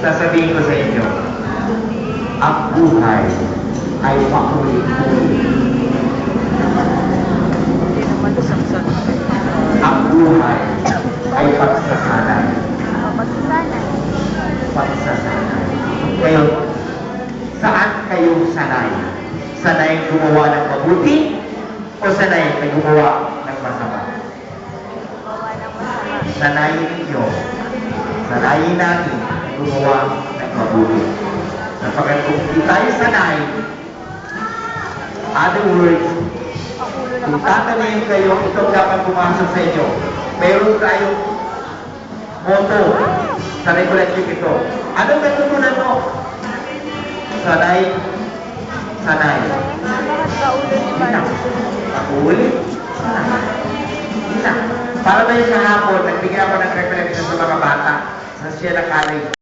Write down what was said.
sasabihin ko sa inyo, ang buhay ay paulit-ulit. Hindi naman saksak. Ang buhay ay pagsasanay. Pagsanay. Pagsasanay. Kayo, saan kayo sanay? Sanay gumawa ng mabuti o sanay na gumawa ng masama? Gawa ng masama. Sanayin ninyo, sanayin natin gumawa ng mabuti. Sapagkat kung hindi tayo sanay, other words, Pakulo na kung tatanungin kayo, ito dapat pumasok sa inyo. Meron tayong motto sa regulation ito. Anong natutunan mo? Sanay, sanay. Lahat kaulo ni Isa. Mark. Ulit. Isa. Para tayo sa hapon, nagbigay ako ng reflection sa mga bata sa Sierra College.